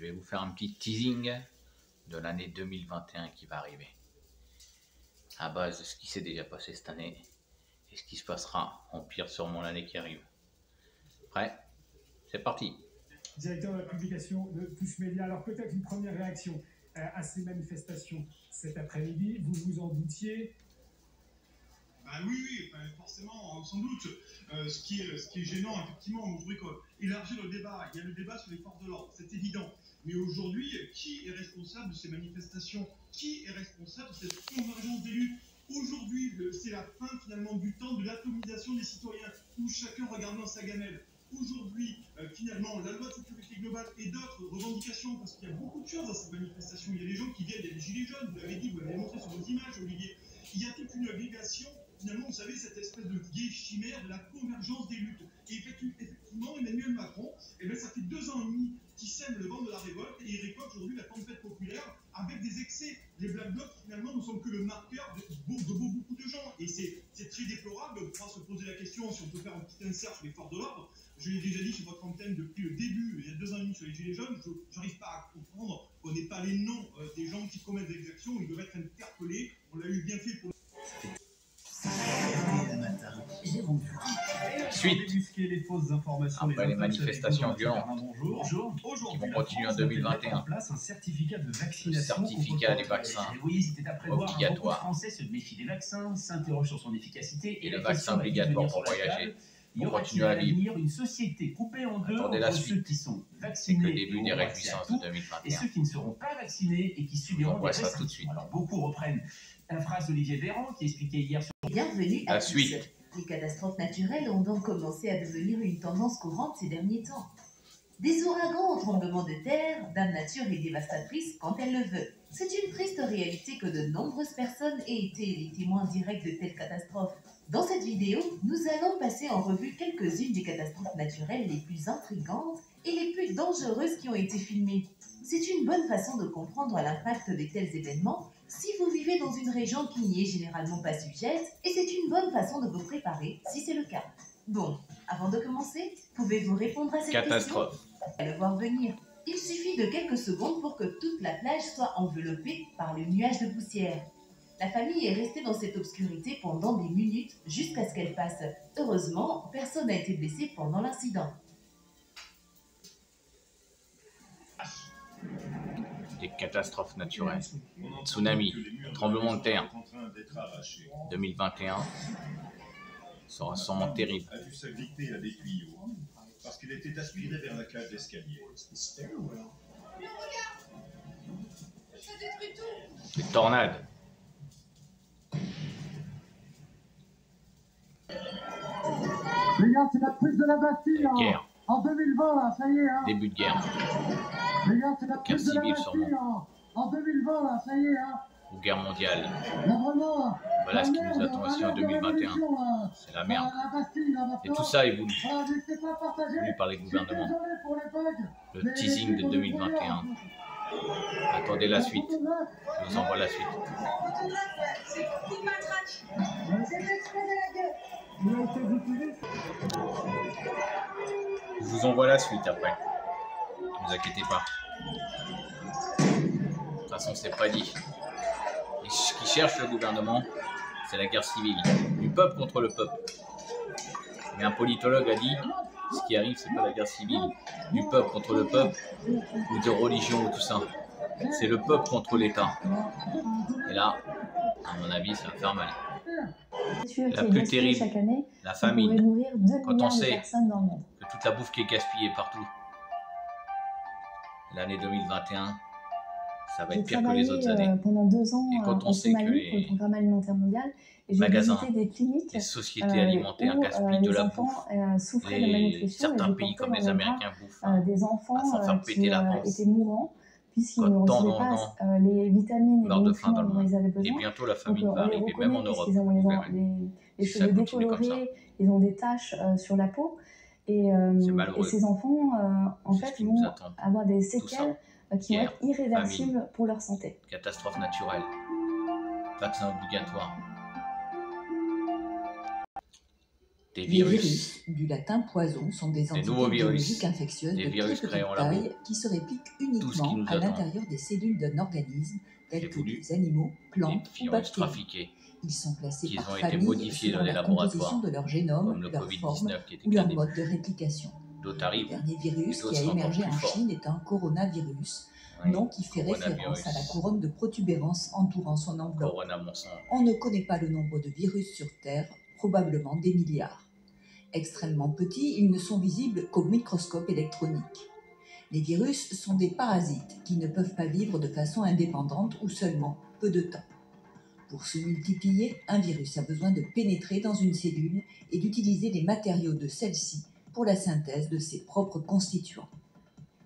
je vais vous faire un petit teasing de l'année 2021 qui va arriver. À base de ce qui s'est déjà passé cette année et ce qui se passera en pire sûrement l'année qui arrive. Prêt? C'est parti. Directeur de la publication de Tous Médias, alors peut-être une première réaction à ces manifestations cet après-midi, vous vous en doutiez? Oui, forcément, sans doute. Ce qui est gênant, effectivement, on voudrait élargir le débat. Il y a le débat sur les forces de l'ordre, c'est évident. Mais aujourd'hui, qui est responsable de ces manifestations? Qui est responsable de cette convergence des luttes? Aujourd'hui, c'est la fin finalement du temps de l'atomisation des citoyens, où chacun regarde dans sa gamelle. Aujourd'hui, finalement, la loi de sécurité globale et d'autres revendications, parce qu'il y a beaucoup de choses dans cette manifestation. Il y a des gens qui viennent, il y a des gilets jaunes, vous l'avez dit, vous l'avez montré sur vos images, Olivier. Il y a toute une obligation, finalement, vous savez, cette espèce de vieille chimère de la convergence des luttes. Et effectivement, Emmanuel Macron, ça fait 2 ans et demi qu'il sème le vent de la révolte et il récolte aujourd'hui la tempête populaire avec des excès. Les Black Blocs, finalement, ne sont que le marqueur de beaucoup de gens. Et c'est très déplorable. On pourra se poser la question si on peut faire un petit insert sur les forces de l'ordre. Je l'ai déjà dit sur votre antenne depuis le début, il y a 2 ans et demi sur les Gilets jaunes, je n'arrive pas à comprendre qu'on n'ait pas les noms des gens qui commettent des exactions, ils doivent être interpellés. On l'a eu bien fait pour Suite après les manifestations violentes qui vont continuer en 2021, le certificat des vaccins obligatoire et le vaccin obligatoire pour voyager, pour continuer à vivre. Attendez la suite, c'est que le début des réjouissances de 2021. Et ceux qui ne seront pas vaccinés et qui subiront des restrictions. Tout de suite. Alors beaucoup reprennent la phrase d'Olivier Véran qui expliquait hier sur... Bienvenue à la tous. suite. Les catastrophes naturelles ont donc commencé à devenir une tendance courante ces derniers temps. Des ouragans aux tremblements de terre, Dame Nature est dévastatrice quand elle le veut. C'est une triste réalité que de nombreuses personnes aient été les témoins directs de telles catastrophes. Dans cette vidéo, nous allons passer en revue quelques-unes des catastrophes naturelles les plus intrigantes et les plus dangereuses qui ont été filmées. C'est une bonne façon de comprendre l'impact de tels événements si vous vivez dans une région qui n'y est généralement pas sujette, et c'est une bonne façon de vous préparer si c'est le cas. Bon, avant de commencer, pouvez-vous répondre à cette question? À le voir venir. Il suffit de quelques secondes pour que toute la plage soit enveloppée par le nuage de poussière. La famille est restée dans cette obscurité pendant des minutes jusqu'à ce qu'elle passe. Heureusement, personne n'a été blessé pendant l'incident. Des catastrophes naturelles, tsunamis, tremblements de terre, 2021 sera sûrement terrible. A dû s'agripper à des tuyaux parce qu'il était aspiré vers la cage d'escalier. Des tornades. Les gars, c'est la prise de la Bastille Guerre. En 2020, là, ça y est. Hein. Début de guerre. Les gars, c'est la prise de la Civile, Bastille en 2020, là, ça y est. Hein. Ou guerre mondiale. Là, vraiment, voilà ce qui nous attend aussi en 2021. C'est la merde. Et tout ça est voulu par les gouvernements. Le teasing de 2021. Attendez la suite. Je vous envoie la suite. Je vous envoie la suite après. Ne vous inquiétez pas. De toute façon, c'est pas dit. Et ce qui cherche le gouvernement, c'est la guerre civile. Du peuple contre le peuple. Mais un politologue a dit, ce qui arrive, c'est pas la guerre civile. Du peuple contre le peuple, ou de religion, ou tout ça. C'est le peuple contre l'État. Et là, à mon avis, ça va faire mal. La plus terrible, la famine. Quand on sait que toute la bouffe qui est gaspillée partout. L'année 2021, ça va être pire que les autres années. Pendant 2 ans, et quand on sait que les programme alimentaire mondial, et magasins, des cliniques, les sociétés alimentaires gaspillent de la bouffe, certains pays comme les Américains bouffent des enfants à s'en faire péter la panse. étaient mourants puisqu'ils ne recevaient pas les vitamines et les nutriments dont ils avaient besoin. Et bientôt la famine va arriver, même en Europe. Ils ont les cheveux décolorés, ils ont des taches sur la peau. Et ces enfants, en fait, vont avoir des séquelles qui vont être irréversibles pour leur santé. Catastrophe naturelle, vaccin obligatoire. des Les virus, virus, du latin poison, sont des des nouveaux entités virus, biologiques infectieuses des de virus très créés petite en labo, taille qui se répliquent tout ce qui uniquement nous à attend, l'intérieur des cellules d'un organisme tel des que voulus, des animaux, des plantes ou virus bactéries. trafiqués, Ils sont classés qui par ont été famille modifiés dans selon les la composition laboratoires, de leur génome, comme le leur forme Covid-19 qui était ou leur créé. mode de réplication. D'autres Le arrivent, dernier et virus qui d'autres a sont encore émergé plus en forts. Chine est un coronavirus, Oui, nom qui fait référence coronavirus, à la couronne de protubérance entourant son enveloppe. corona mon sang. On ne connaît pas le nombre de virus sur Terre, probablement des milliards. Extrêmement petits, ils ne sont visibles qu'au microscope électronique. Les virus sont des parasites qui ne peuvent pas vivre de façon indépendante ou seulement peu de temps. Pour se multiplier, un virus a besoin de pénétrer dans une cellule et d'utiliser les matériaux de celle-ci pour la synthèse de ses propres constituants.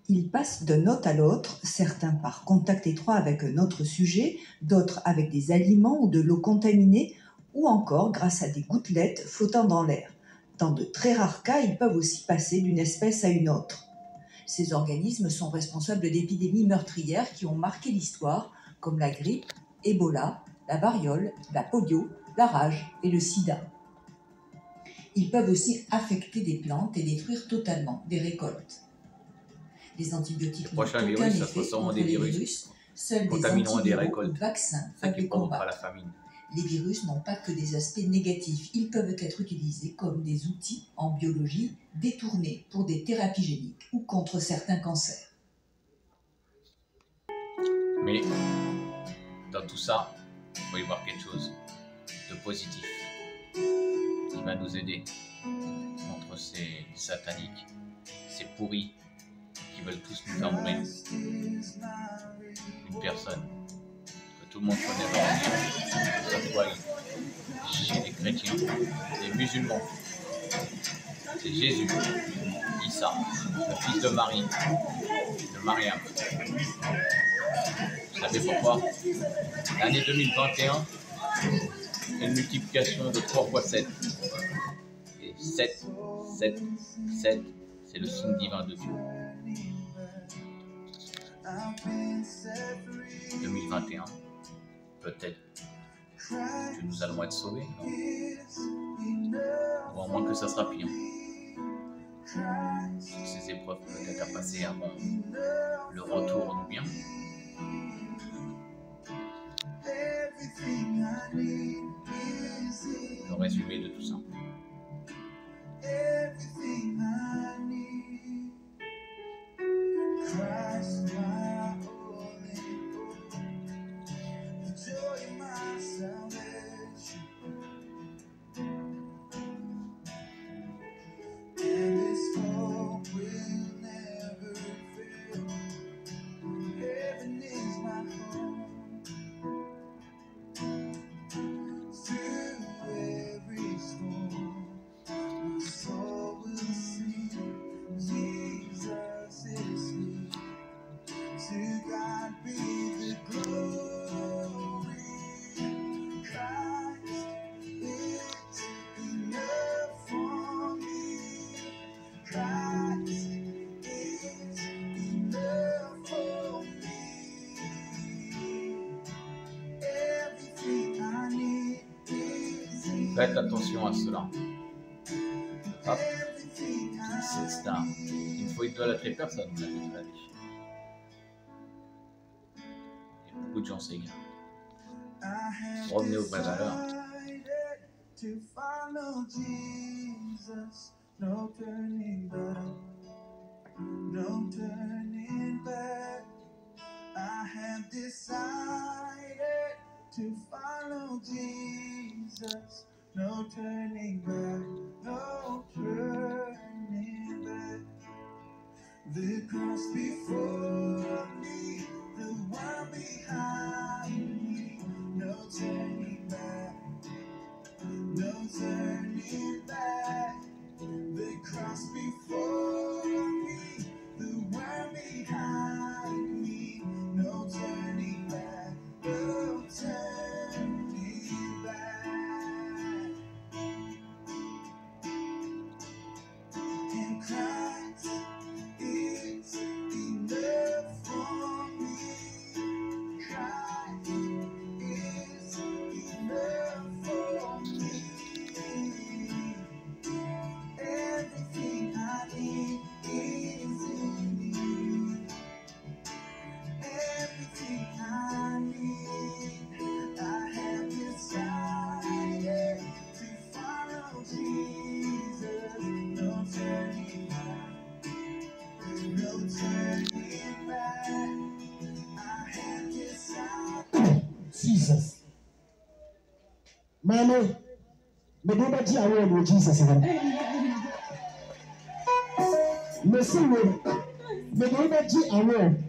Ils passent d'un hôte à l'autre, certains par contact étroit avec un autre sujet, d'autres avec des aliments ou de l'eau contaminée, ou encore grâce à des gouttelettes flottant dans l'air. Dans de très rares cas, ils peuvent aussi passer d'une espèce à une autre. Ces organismes sont responsables d'épidémies meurtrières qui ont marqué l'histoire, comme la grippe, Ebola, la variole, la polio, la rage et le sida. Ils peuvent aussi affecter des plantes et détruire totalement des récoltes. Les antibiotiques n'ont aucun virus, ça effet ressemble à contre des les virus virus. Seuls des contamineront des antiviraux ou récoltes, vaccins ça peuvent qui les provoquera combattre. la famine. Les virus n'ont pas que des aspects négatifs. Ils peuvent être utilisés comme des outils en biologie détournés pour des thérapies géniques ou contre certains cancers. Mais dans tout ça, il faut y voir quelque chose de positif qui va nous aider contre ces sataniques, ces pourris qui veulent tous nous faire mourir. Une personne que tout le monde connaît dans le monde, que ce soit chez les chrétiens, les musulmans. C'est Jésus, Issa, le fils de Marie, de Mariam. Vous savez pourquoi? L'année 2021, c'est une multiplication de 3 fois 7. Et 7, 7, 7, c'est le signe divin de Dieu. 2021, peut-être que nous allons être sauvés, non? Ou à moins que ça sera pire. Ces épreuves peut-être à passer avant le retour du bien. Le résumé de tout ça. Faites attention à cela. Hop. C'est un. Il faut idolâtrer personne, on l'a dit tout à l'heure. Et beaucoup de gens s'égarent. Revenez aux vraies valeurs. No turning back, no turning back. The cross before me, the one behind me. No turning back, no turning back. The cross before me, the one behind me. No turning back, no turning back. Christ is enough for me. Jesus. Mama, me do not hear word with Jesus. Me see me do not hear word.